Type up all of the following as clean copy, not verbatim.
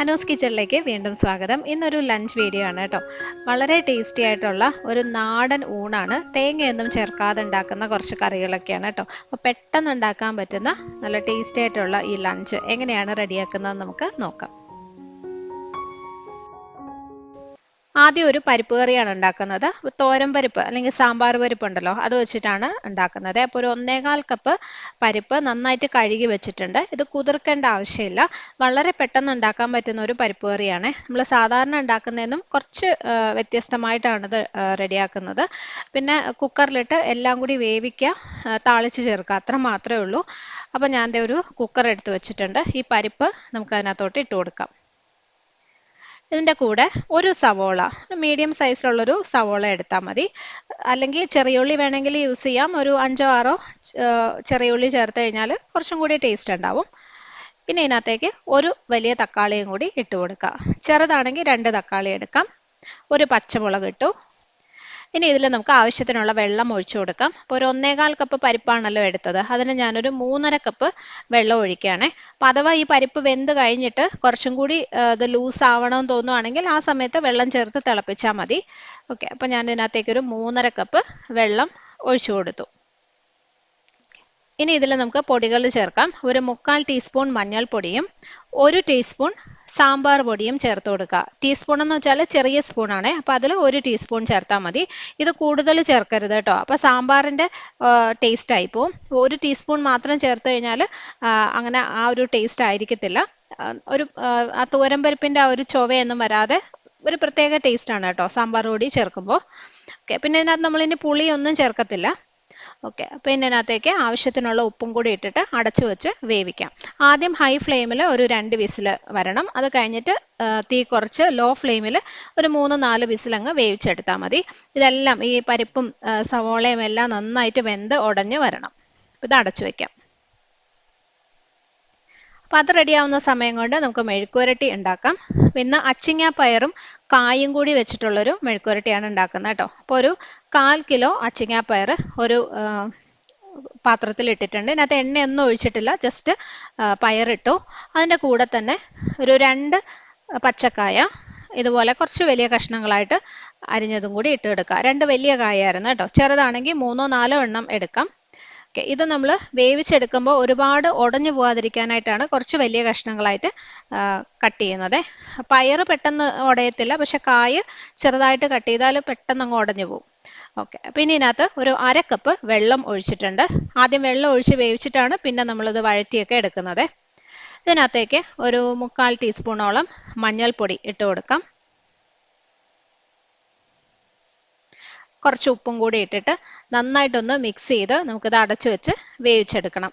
അനൂസ് കിച്ചണിലേക്ക് വീണ്ടും സ്വാഗതം. ഇന്നൊരു ലഞ്ച് വീഡിയോ ആണ് കേട്ടോ. വളരെ ടേസ്റ്റി ആയിട്ടുള്ള ഒരു നാടൻ ഊണാണ്. തേങ്ങയൊന്നും ചേർക്കാതെ ഉണ്ടാക്കുന്ന കുറച്ച് കറികളൊക്കെയാണ് കേട്ടോ. അപ്പോൾ പെട്ടെന്ന് ഉണ്ടാക്കാൻ പറ്റുന്ന നല്ല ടേസ്റ്റി ആയിട്ടുള്ള ഈ ലഞ്ച് എങ്ങനെയാണ് റെഡിയാക്കുന്നത് നമുക്ക് നോക്കാം. ആദ്യം ഒരു പരിപ്പ് കറിയാണ് ഉണ്ടാക്കുന്നത്. തോരൻ പരിപ്പ് അല്ലെങ്കിൽ സാമ്പാർ പരിപ്പ് ഉണ്ടല്ലോ, അത് വെച്ചിട്ടാണ് ഉണ്ടാക്കുന്നത്. അപ്പോൾ ഒരു 1.25 കപ്പ് പരിപ്പ് നന്നായിട്ട് കഴുകി വെച്ചിട്ടുണ്ട്. ഇത് കുതിർക്കേണ്ട ആവശ്യമില്ല. വളരെ പെട്ടെന്ന് ഉണ്ടാക്കാൻ പറ്റുന്ന ഒരു പരിപ്പ് കറിയാണ്. നമ്മൾ സാധാരണ ഉണ്ടാക്കുന്നതിനും കുറച്ച് വ്യത്യസ്തമായിട്ടാണ് ഇത് റെഡിയാക്കുന്നത്. പിന്നെ കുക്കറിലിട്ട് എല്ലാം കൂടി വേവിക്കുക, താളിച്ച് ചേർക്കുക, അത്ര മാത്രമേ ഉള്ളൂ. അപ്പോൾ ഞാൻ ഒരു കുക്കർ എടുത്ത് വെച്ചിട്ടുണ്ട്. ഈ പരിപ്പ് നമുക്ക് അതിനകത്തോട്ട് ഇട്ട് കൊടുക്കാം. ഇതിൻ്റെ കൂടെ ഒരു സവോള, മീഡിയം സൈസിലുള്ളൊരു സവോള എടുത്താൽ മതി. അല്ലെങ്കിൽ ചെറിയ ഉള്ളി വേണമെങ്കിൽ യൂസ് ചെയ്യാം. ഒരു 5-6 ചെറിയ ഉള്ളി ചേർത്ത് കഴിഞ്ഞാൽ കുറച്ചും കൂടി ടേസ്റ്റ് ഉണ്ടാവും. പിന്നെ ഇതിനകത്തേക്ക് ഒരു വലിയ തക്കാളിയും കൂടി ഇട്ട് കൊടുക്കുക. ചെറുതാണെങ്കിൽ 2 തക്കാളി എടുക്കാം. ഒരു പച്ചമുളക് ഇട്ടു. ഇനി ഇതിൽ നമുക്ക് ആവശ്യത്തിനുള്ള വെള്ളം ഒഴിച്ചു കൊടുക്കാം. അപ്പോൾ ഒരു 1.25 കപ്പ് പരിപ്പാണല്ലോ എടുത്തത്, അതിന് ഞാനൊരു 3.5 കപ്പ് വെള്ളം ഒഴിക്കുകയാണ്. അപ്പം അഥവാ ഈ പരിപ്പ് വെന്ത് കഴിഞ്ഞിട്ട് കുറച്ചും കൂടി ഇത് ലൂസ് ആവണമെന്ന് തോന്നുവാണെങ്കിൽ ആ സമയത്ത് വെള്ളം ചേർത്ത് തിളപ്പിച്ചാൽ മതി. ഓക്കെ, അപ്പം ഞാൻ ഇതിനകത്തേക്ക് ഒരു 3.5 കപ്പ് വെള്ളം ഒഴിച്ചു കൊടുത്തു. ഇനി ഇതിൽ നമുക്ക് പൊടികൾ ചേർക്കാം. ഒരു 1/4 ടീസ്പൂൺ മഞ്ഞൾപ്പൊടിയും 1 ടീസ്പൂൺ സാമ്പാർ പൊടിയും ചേർത്ത് കൊടുക്കുക. ടീസ്പൂൺ എന്ന് വെച്ചാൽ ചെറിയ സ്പൂണാണ്, അപ്പോൾ അതിൽ 1 ടീസ്പൂൺ ചേർത്താൽ മതി. ഇത് കൂടുതൽ ചേർക്കരുത് കേട്ടോ, അപ്പോൾ സാമ്പാറിൻ്റെ ടേസ്റ്റ് ആയിപ്പോവും. 1 ടീസ്പൂൺ മാത്രം ചേർത്ത് കഴിഞ്ഞാൽ അങ്ങനെ ആ ഒരു ടേസ്റ്റ് ആയിരിക്കത്തില്ല. ഒരു ആ തോരൻ ആ ഒരു ചൊവയൊന്നും വരാതെ ഒരു പ്രത്യേക ടേസ്റ്റാണ് കേട്ടോ സാമ്പാർ പൊടി ചേർക്കുമ്പോൾ. ഓക്കെ, പിന്നെ ഇതിനകത്ത് നമ്മളിനി പുളിയൊന്നും ചേർക്കത്തില്ല. ഓക്കെ, അപ്പോൾ ഇതിനകത്തേക്ക് ആവശ്യത്തിനുള്ള ഉപ്പും കൂടി ഇട്ടിട്ട് അടച്ചു വെച്ച് വേവിക്കാം. ആദ്യം ഹൈ ഫ്ലെയിമിൽ ഒരു 2 വിസിൽ വരണം. അത് കഴിഞ്ഞിട്ട് തീ കുറച്ച് ലോ ഫ്ലെയിമിൽ ഒരു 3-4 വിസിൽ അങ്ങ് വേവിച്ചെടുത്താൽ മതി. ഇതെല്ലാം ഈ പരിപ്പും സവോളയും എല്ലാം നന്നായിട്ട് വെന്ത് ഉടഞ്ഞ് വരണം. ഇത് അടച്ചു വയ്ക്കാം. അപ്പോൾ അത് റെഡിയാവുന്ന സമയം കൊണ്ട് നമുക്ക് മെഴുക്കുവരട്ടി ഉണ്ടാക്കാം. പിന്നെ അച്ചിങ്ങാപ്പയറും കായും കൂടി വെച്ചിട്ടുള്ളൊരു മെഴുക്കുവരട്ടിയാണ് ഉണ്ടാക്കുന്നത് കേട്ടോ. അപ്പോൾ ഒരു 1/4 കിലോ അച്ചിങ്ങാപ്പയർ ഒരു പാത്രത്തിൽ ഇട്ടിട്ടുണ്ട്. ഇതിനകത്ത് എണ്ണയൊന്നും ഒഴിച്ചിട്ടില്ല, ജസ്റ്റ് പയറിട്ടു. അതിൻ്റെ കൂടെ തന്നെ ഒരു 2 പച്ചക്കായ ഇതുപോലെ കുറച്ച് വലിയ കഷ്ണങ്ങളായിട്ട് അരിഞ്ഞതും കൂടി ഇട്ട് എടുക്കുക. 2 വലിയ കായായിരുന്നു കേട്ടോ, ചെറുതാണെങ്കിൽ 3-4 എണ്ണം എടുക്കാം. ഓക്കെ, ഇത് നമ്മൾ വേവിച്ചെടുക്കുമ്പോൾ ഒരുപാട് ഉടഞ്ഞു പോകാതിരിക്കാനായിട്ടാണ് കുറച്ച് വലിയ കഷ്ണങ്ങളായിട്ട് കട്ട് ചെയ്യുന്നത്. പയർ പെട്ടെന്ന് ഉടയത്തില്ല, പക്ഷെ കായ് ചെറുതായിട്ട് കട്ട് ചെയ്താൽ പെട്ടെന്ന് അങ്ങ് ഉടഞ്ഞു പോകും. ഓക്കെ, പിന്നെ ഇതിനകത്ത് ഒരു 1/2 കപ്പ് വെള്ളം ഒഴിച്ചിട്ടുണ്ട്. ആദ്യം വെള്ളം ഒഴിച്ച് വേവിച്ചിട്ടാണ് പിന്നെ നമ്മളിത് വഴറ്റിയൊക്കെ എടുക്കുന്നത്. ഇതിനകത്തേക്ക് ഒരു 1/4 ടീസ്പൂണോളം മഞ്ഞൾപ്പൊടി ഇട്ട് കൊടുക്കാം. കുറച്ച് ഉപ്പും കൂടി ഇട്ടിട്ട് നന്നായിട്ടൊന്ന് മിക്സ് ചെയ്ത് നമുക്കിത് അടച്ചു വെച്ച് വേവിച്ചെടുക്കണം.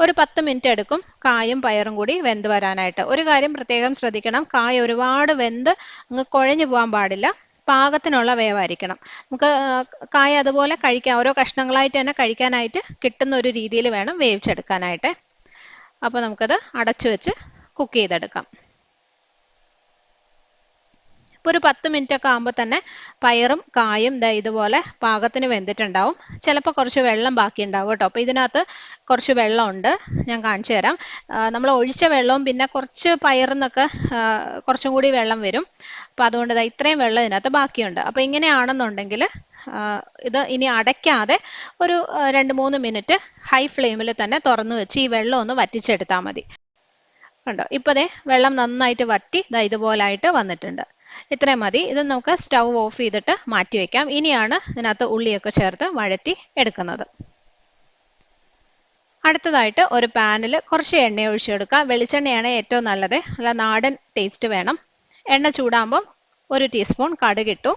ഒരു 10 മിനിറ്റ് എടുക്കും കായും പയറും കൂടി വെന്ത് വരാനായിട്ട്. ഒരു കാര്യം പ്രത്യേകം ശ്രദ്ധിക്കണം, കായ ഒരുപാട് വെന്ത് അങ്ങ് കുഴഞ്ഞു പോകാൻ പാടില്ല. പാകത്തിനുള്ള വേവായിരിക്കണം. നമുക്ക് കായ അതുപോലെ കഴിക്കാം, ഓരോ കഷ്ണങ്ങളായിട്ട് തന്നെ കഴിക്കാനായിട്ട് കിട്ടുന്ന ഒരു രീതിയിൽ വേണം വേവിച്ചെടുക്കാനായിട്ട്. അപ്പോൾ നമുക്കത് അടച്ചു വെച്ച് കുക്ക് ചെയ്തെടുക്കാം. ഇപ്പോൾ ഒരു 10 മിനിറ്റ് ഒക്കെ ആകുമ്പോൾ തന്നെ പയറും കായും ഇതുപോലെ പാകത്തിന് വെന്തിട്ടുണ്ടാവും. ചിലപ്പോൾ കുറച്ച് വെള്ളം ബാക്കി ഉണ്ടാവും കേട്ടോ. അപ്പോൾ ഇതിനകത്ത് കുറച്ച് വെള്ളമുണ്ട്, ഞാൻ കാണിച്ചു തരാം. നമ്മൾ ഒഴിച്ച വെള്ളവും പിന്നെ കുറച്ച് പയറിന്നൊക്കെ കുറച്ചും കൂടി വെള്ളം വരും. അപ്പോൾ അതുകൊണ്ട് ഇത്രയും വെള്ളം ഇതിനകത്ത് ബാക്കിയുണ്ട്. അപ്പോൾ ഇങ്ങനെയാണെന്നുണ്ടെങ്കിൽ ഇത് ഇനി അടയ്ക്കാതെ ഒരു 2-3 മിനിറ്റ് ഹൈ ഫ്ലെയിമിൽ തന്നെ തുറന്നു വെച്ച് ഈ വെള്ളം ഒന്ന് വറ്റിച്ചെടുത്താൽ മതി. കണ്ടോ, ഇപ്പോൾ വെള്ളം നന്നായിട്ട് വറ്റി ഇതുപോലായിട്ട് വന്നിട്ടുണ്ട്. ഇത്രയും മതി. ഇത് നമുക്ക് സ്റ്റൗ ഓഫ് ചെയ്തിട്ട് മാറ്റി വയ്ക്കാം. ഇനിയാണ് ഇതിനകത്ത് ഉള്ളിയൊക്കെ ചേർത്ത് വഴറ്റി എടുക്കുന്നത്. അടുത്തതായിട്ട് ഒരു പാനിൽ കുറച്ച് എണ്ണ ഒഴിച്ചു കൊടുക്കുക. വെളിച്ചെണ്ണയാണ് ഏറ്റവും നല്ലത്, അല്ല നാടൻ ടേസ്റ്റ് വേണം. എണ്ണ ചൂടാകുമ്പോൾ 1 ടീസ്പൂൺ കടുക് ഇട്ടു.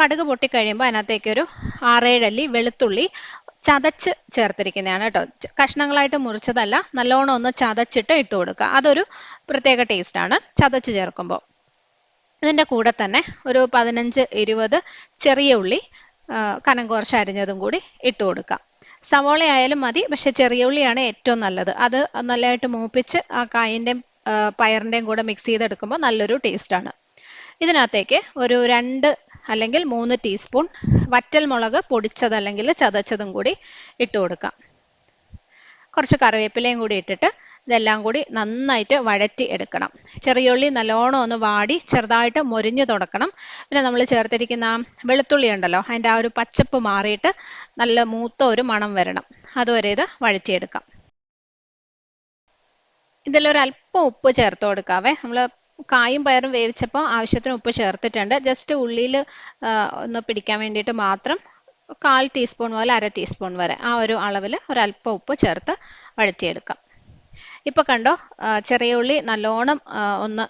കടുക് പൊട്ടിക്കഴിയുമ്പോൾ അതിനകത്തേക്ക് ഒരു 6-7 അല്ലി വെളുത്തുള്ളി ചതച്ച് ചേർത്തിരിക്കുന്നതാണ് കേട്ടോ, കഷ്ണങ്ങളായിട്ട് മുറിച്ചതല്ല. നല്ലോണം ഒന്ന് ചതച്ചിട്ട് ഇട്ട് കൊടുക്കുക, അതൊരു പ്രത്യേക ടേസ്റ്റാണ് ചതച്ച് ചേർക്കുമ്പോൾ. ഇതിൻ്റെ കൂടെ തന്നെ ഒരു 15-20 ചെറിയ ഉള്ളി കനം കുറച്ച് അരിഞ്ഞതും കൂടി ഇട്ട് കൊടുക്കാം. സവോള ആയാലും മതി, പക്ഷെ ചെറിയ ഉള്ളിയാണ് ഏറ്റവും നല്ലത്. അത് നല്ലതായിട്ട് മൂപ്പിച്ച് ആ കായിൻ്റെയും പയറിൻ്റെയും കൂടെ മിക്സ് ചെയ്തെടുക്കുമ്പോൾ നല്ലൊരു ടേസ്റ്റാണ്. ഇതിനകത്തേക്ക് ഒരു 2 അല്ലെങ്കിൽ 3 ടീസ്പൂൺ വറ്റൽ മുളക് പൊടിച്ചത് അല്ലെങ്കിൽ ചതച്ചതും കൂടി ഇട്ട് കൊടുക്കാം. കുറച്ച് കറിവേപ്പിലയും കൂടി ഇട്ടിട്ട് ഇതെല്ലാം കൂടി നന്നായിട്ട് വഴറ്റി എടുക്കണം. ചെറിയ ഉള്ളി നല്ലോണം ഒന്ന് വാടി ചെറുതായിട്ട് മൊരിഞ്ഞു തുടക്കണം. പിന്നെ നമ്മൾ ചേർത്തിരിക്കുന്ന വെളുത്തുള്ളി ഉണ്ടല്ലോ, അതിൻ്റെ ആ ഒരു പച്ചപ്പ് മാറിയിട്ട് നല്ല മൂത്ത ഒരു മണം വരണം. അതുവരെ ഇത് വഴറ്റിയെടുക്കാം. ഇതിലൊരല്പം ഉപ്പ് ചേർത്ത് കൊടുക്കാവേ. നമ്മൾ കായും പയറും വേവിച്ചപ്പോൾ ആവശ്യത്തിന് ഉപ്പ് ചേർത്തിട്ടുണ്ട്. ജസ്റ്റ് ഉള്ളിയിൽ ഒന്ന് പിടിക്കാൻ വേണ്ടിയിട്ട് മാത്രം 1/4 ടീസ്പൂൺ മുതൽ 1/2 ടീസ്പൂൺ വരെ ആ ഒരു അളവിൽ ഒരല്പം ഉപ്പ് ചേർത്ത് വഴറ്റിയെടുക്കാം. ഇപ്പോൾ കണ്ടോ, ചെറിയ ഉള്ളി നല്ലോണം ഒന്ന്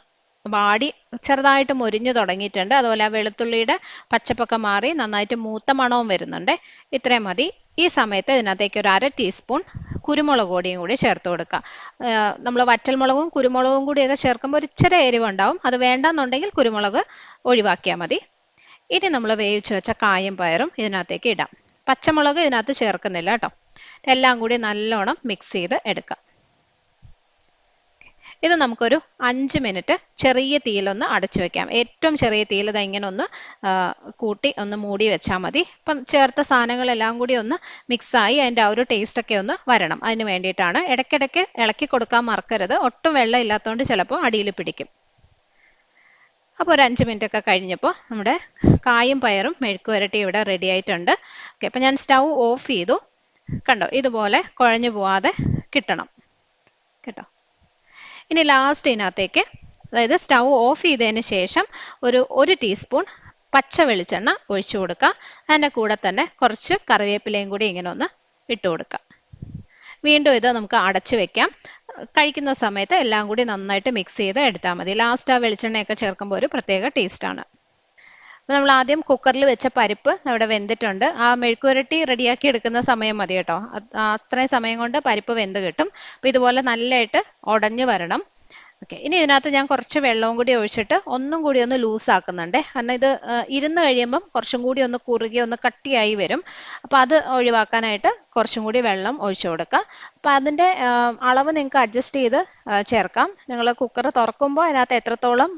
വാടി ചെറുതായിട്ട് മൊരിഞ്ഞു തുടങ്ങിയിട്ടുണ്ട്. അതുപോലെ ആ വെളുത്തുള്ളിയുടെ പച്ചപ്പൊക്കെ മാറി നന്നായിട്ട് മൂത്ത മണവും വരുന്നുണ്ട്. ഇത്രയും മതി. ഈ സമയത്ത് ഇതിനകത്തേക്ക് ഒരു 1/2 ടീസ്പൂൺ കുരുമുളക് പൊടിയും കൂടി ചേർത്ത് കൊടുക്കുക. നമ്മൾ വറ്റൽമുളകും കുരുമുളകും കൂടിയൊക്കെ ചേർക്കുമ്പോൾ ഒരു ഇച്ചിരി എരിവുണ്ടാവും. അത് വേണ്ടെന്നുണ്ടെങ്കിൽ കുരുമുളക് ഒഴിവാക്കിയാൽ മതി. ഇനി നമ്മൾ വേവിച്ച് വെച്ച കായും പയറും ഇതിനകത്തേക്ക് ഇടാം. പച്ചമുളക് ഇതിനകത്ത് ചേർക്കുന്നില്ല കേട്ടോ. എല്ലാം കൂടി നല്ലോണം മിക്സ് ചെയ്ത് എടുക്കാം. ഇത് നമുക്കൊരു 5 മിനിറ്റ് ചെറിയ തീയിലൊന്ന് അടച്ചു വെക്കാം. ഏറ്റവും ചെറിയ തീയിൽ ഇത് ഇങ്ങനെ ഒന്ന് കൂട്ടി ഒന്ന് മൂടി വെച്ചാൽ മതി. ഇപ്പം ചേർത്ത സാധനങ്ങളെല്ലാം കൂടി ഒന്ന് മിക്സായി അതിൻ്റെ ആ ഒരു ടേസ്റ്റൊക്കെ ഒന്ന് വരണം. അതിന് വേണ്ടിയിട്ടാണ്. ഇടയ്ക്കിടയ്ക്ക് ഇളക്കി കൊടുക്കാൻ മറക്കരുത്. ഒട്ടും വെള്ളം ഇല്ലാത്തതുകൊണ്ട് ചിലപ്പോൾ അടിയിൽ പിടിക്കും. അപ്പോൾ ഒരു 5 മിനിറ്റ് ഒക്കെ കഴിഞ്ഞപ്പോൾ നമ്മുടെ കായും പയറും മെഴുക്ക് വരട്ടി ഇവിടെ റെഡി ആയിട്ടുണ്ട്. ഓക്കെ, അപ്പോൾ ഞാൻ സ്റ്റൗ ഓഫ് ചെയ്തു. കണ്ടോ, ഇതുപോലെ കുഴഞ്ഞു പോവാതെ കിട്ടണം കേട്ടോ. ഇനി ലാസ്റ്റ് ഇതിനകത്തേക്ക്, അതായത് സ്റ്റൗ ഓഫ് ചെയ്തതിന് ശേഷം ഒരു ടീസ്പൂൺ പച്ച വെളിച്ചെണ്ണ ഒഴിച്ചു കൊടുക്കുക. അതിൻ്റെ കൂടെ തന്നെ കുറച്ച് കറിവേപ്പിലയും കൂടി ഇങ്ങനെ ഒന്ന് ഇട്ട് കൊടുക്കുക. വീണ്ടും ഇത് നമുക്ക് അടച്ചു വെക്കാം. കഴിക്കുന്ന സമയത്ത് എല്ലാം കൂടി നന്നായിട്ട് മിക്സ് ചെയ്ത് എടുത്താൽ മതി. ലാസ്റ്റ് ആ വെളിച്ചെണ്ണയൊക്കെ ചേർക്കുമ്പോൾ ഒരു പ്രത്യേക ടേസ്റ്റാണ്. അപ്പോൾ നമ്മൾ ആദ്യം കുക്കറിൽ വെച്ച പരിപ്പ് അവിടെ വെന്തിട്ടുണ്ട്. ആ മെഴുക്കുവരട്ടി റെഡിയാക്കി എടുക്കുന്ന സമയം മതി കേട്ടോ. അത്രയും സമയം കൊണ്ട് പരിപ്പ് വെന്ത് കിട്ടും. അപ്പോൾ ഇതുപോലെ നല്ലതായിട്ട് ഉടഞ്ഞു വരണം. ഓക്കെ, ഇനി ഇതിനകത്ത് ഞാൻ കുറച്ച് വെള്ളവും കൂടി ഒഴിച്ചിട്ട് ഒന്നും കൂടി ഒന്ന് ലൂസാക്കുന്നുണ്ട്. കാരണം ഇത് ഇരുന്ന് കഴിയുമ്പം കുറച്ചും കൂടി ഒന്ന് കുറുകി ഒന്ന് കട്ടിയായി വരും. അപ്പോൾ അത് ഒഴിവാക്കാനായിട്ട് കുറച്ചും കൂടി വെള്ളം ഒഴിച്ചു കൊടുക്കുക. അപ്പോൾ അതിൻ്റെ അളവ് നിങ്ങൾക്ക് അഡ്ജസ്റ്റ് ചെയ്ത് ചേർക്കാം. നിങ്ങൾ കുക്കർ തുറക്കുമ്പോൾ അതിനകത്ത് എത്രത്തോളം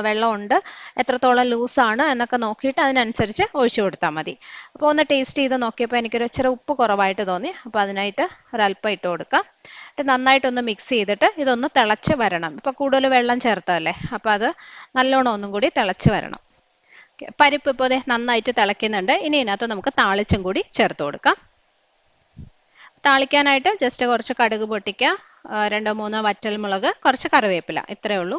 വെള്ളമുണ്ട്, എത്രത്തോളം ലൂസാണ് എന്നൊക്കെ നോക്കിയിട്ട് അതിനനുസരിച്ച് ഒഴിച്ചു കൊടുത്താൽ മതി. അപ്പോൾ ഒന്ന് ടേസ്റ്റ് ചെയ്ത് നോക്കിയപ്പോൾ എനിക്കൊരു ഇച്ചിരി ഉപ്പ് കുറവായിട്ട് തോന്നി. അപ്പോൾ അതിനായിട്ട് ഒരല്പം ഇട്ട് കൊടുക്കാം. നന്നായിട്ടൊന്ന് മിക്സ് ചെയ്തിട്ട് ഇതൊന്ന് തിളച്ച് വരണം. ഇപ്പോൾ കൂടുതൽ വെള്ളം ചേർത്തല്ലേ, അപ്പോൾ അത് നല്ലോണം ഒന്നും കൂടി തിളച്ച് വരണം. പരിപ്പ് ഇപ്പോൾ നന്നായിട്ട് തിളയ്ക്കുന്നുണ്ട്. ഇനി ഇതിനകത്ത് നമുക്ക് താളിച്ചും കൂടി ചേർത്ത് കൊടുക്കാം. താളിക്കാനായിട്ട് ജസ്റ്റ് കുറച്ച് കടുക് പൊട്ടിക്കുക, 2-3 വറ്റൽമുളക്, കുറച്ച് കറിവേപ്പില, ഇത്രയേ ഉള്ളൂ.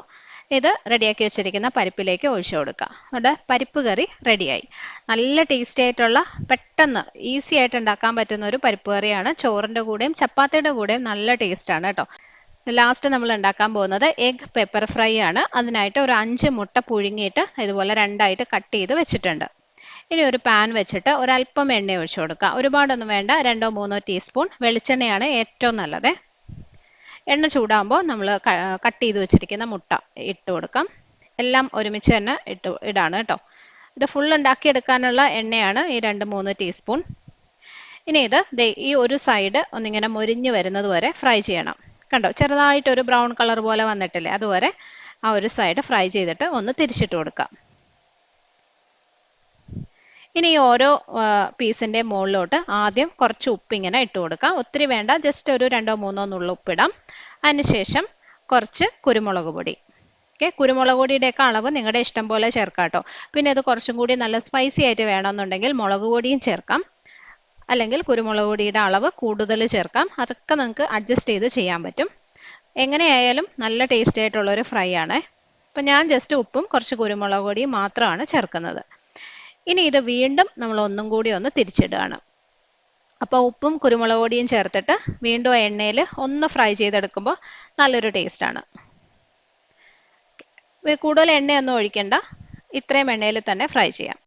ഇത് റെഡിയാക്കി വെച്ചിരിക്കുന്ന പരിപ്പിലേക്ക് ഒഴിച്ചു കൊടുക്കുക. അവിടെ പരിപ്പ് കറി റെഡിയായി. നല്ല ടേസ്റ്റി ആയിട്ടുള്ള, പെട്ടെന്ന് ഈസി ആയിട്ട് ഉണ്ടാക്കാൻ പറ്റുന്ന ഒരു പരിപ്പ് കറിയാണ്. ചോറിൻ്റെ കൂടെയും ചപ്പാത്തിയുടെ കൂടെയും നല്ല ടേസ്റ്റാണ് കേട്ടോ. ലാസ്റ്റ് നമ്മൾ ഉണ്ടാക്കാൻ പോകുന്നത് എഗ് പെപ്പർ ഫ്രൈ ആണ്. അതിനായിട്ട് ഒരു 5 മുട്ട പുഴുങ്ങിയിട്ട് ഇതുപോലെ 2ആയിട്ട് കട്ട് ചെയ്ത് വെച്ചിട്ടുണ്ട്. ഇനി ഒരു പാൻ വെച്ചിട്ട് ഒരല്പം എണ്ണ ഒഴിച്ചു കൊടുക്കുക. ഒരുപാടൊന്നും വേണ്ട, 2-3 ടീസ്പൂൺ വെളിച്ചെണ്ണയാണ് ഏറ്റവും നല്ലത്. എണ്ണ ചൂടാകുമ്പോൾ നമ്മൾ കട്ട് ചെയ്ത് വെച്ചിരിക്കുന്ന മുട്ട ഇട്ട് കൊടുക്കാം. എല്ലാം ഒരുമിച്ച് തന്നെ ഇടാണ് കേട്ടോ. ഇത് ഫുൾ ഉണ്ടാക്കിയെടുക്കാനുള്ള എണ്ണയാണ് ഈ 2-3 ടീസ്പൂൺ. ഇനി ഇത് ഈ ഒരു സൈഡ് ഒന്നിങ്ങനെ മൊരിഞ്ഞ് വരുന്നത് വരെ ഫ്രൈ ചെയ്യണം. കണ്ടോ, ചെറുതായിട്ടൊരു ബ്രൗൺ കളർ പോലെ വന്നിട്ടില്ലേ, അതുവരെ ആ ഒരു സൈഡ് ഫ്രൈ ചെയ്തിട്ട് ഒന്ന് തിരിച്ചിട്ട് കൊടുക്കാം. ഇനി ഈ ഓരോ പീസിൻ്റെ മുകളിലോട്ട് ആദ്യം കുറച്ച് ഉപ്പിങ്ങനെ ഇട്ട് കൊടുക്കാം. ഒത്തിരി വേണ്ട, ജസ്റ്റ് ഒരു 2-3 നുള്ള ഉപ്പിടാം. അതിനുശേഷം കുറച്ച് കുരുമുളക് പൊടി. ഓക്കെ, കുരുമുളക് പൊടിയുടെയൊക്കെ അളവ് നിങ്ങളുടെ ഇഷ്ടം പോലെ ചേർക്കാം കേട്ടോ. പിന്നെ ഇത് കുറച്ചും കൂടി നല്ല സ്പൈസി ആയിട്ട് വേണമെന്നുണ്ടെങ്കിൽ മുളക് പൊടിയും ചേർക്കാം, അല്ലെങ്കിൽ കുരുമുളക് പൊടിയുടെ അളവ് കൂടുതൽ ചേർക്കാം. അതൊക്കെ നിങ്ങൾക്ക് അഡ്ജസ്റ്റ് ചെയ്ത് ചെയ്യാൻ പറ്റും. എങ്ങനെയായാലും നല്ല ടേസ്റ്റി ആയിട്ടുള്ളൊരു ഫ്രൈ ആണ്. അപ്പം ഞാൻ ജസ്റ്റ് ഉപ്പും കുറച്ച് കുരുമുളക് പൊടിയും മാത്രമാണ് ചേർക്കുന്നത്. ഇനി ഇത് വീണ്ടും നമ്മൾ ഒന്നും കൂടി ഒന്ന് തിരിച്ചിടുകയാണ്. അപ്പോൾ ഉപ്പും കുരുമുളക് പൊടിയും ചേർത്തിട്ട് വീണ്ടും എണ്ണയിൽ ഒന്ന് ഫ്രൈ ചെയ്തെടുക്കുമ്പോൾ നല്ലൊരു ടേസ്റ്റാണ്. കൂടുതൽ എണ്ണയൊന്നും ഒഴിക്കണ്ട, ഇത്രയും എണ്ണയിൽ തന്നെ ഫ്രൈ ചെയ്യാം.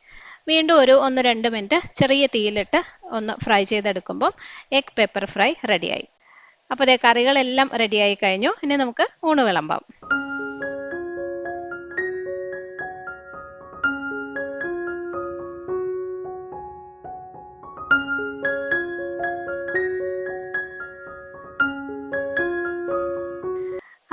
വീണ്ടും ഒരു 1-2 മിനിറ്റ് ചെറിയ തീയിലിട്ട് ഒന്ന് ഫ്രൈ ചെയ്തെടുക്കുമ്പോൾ എഗ് പെപ്പർ ഫ്രൈ റെഡിയായി. അപ്പോൾ അതേ കറികളെല്ലാം റെഡിയായി കഴിഞ്ഞു. ഇനി നമുക്ക് ഊണ് വിളമ്പാം.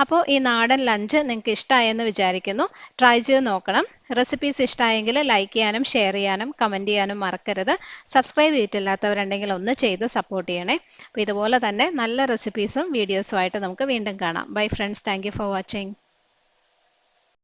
അപ്പോൾ ഈ നാടൻ ലഞ്ച് നിങ്ങൾക്ക് ഇഷ്ടമായെന്ന് വിചാരിക്കുന്നു. ട്രൈ ചെയ്ത് നോക്കണം. റെസിപ്പീസ് ഇഷ്ടമായെങ്കിൽ ലൈക്ക് ചെയ്യാനും ഷെയർ ചെയ്യാനും കമൻറ്റ് ചെയ്യാനും മറക്കരുത്. സബ്സ്ക്രൈബ് ചെയ്തിട്ടില്ലാത്തവരുണ്ടെങ്കിൽ ഒന്ന് ചെയ്ത് സപ്പോർട്ട് ചെയ്യണേ. അപ്പോൾ ഇതുപോലെ തന്നെ നല്ല റെസിപ്പീസും വീഡിയോസും ആയിട്ട് നമുക്ക് വീണ്ടും കാണാം. Bye friends, thank you for watching.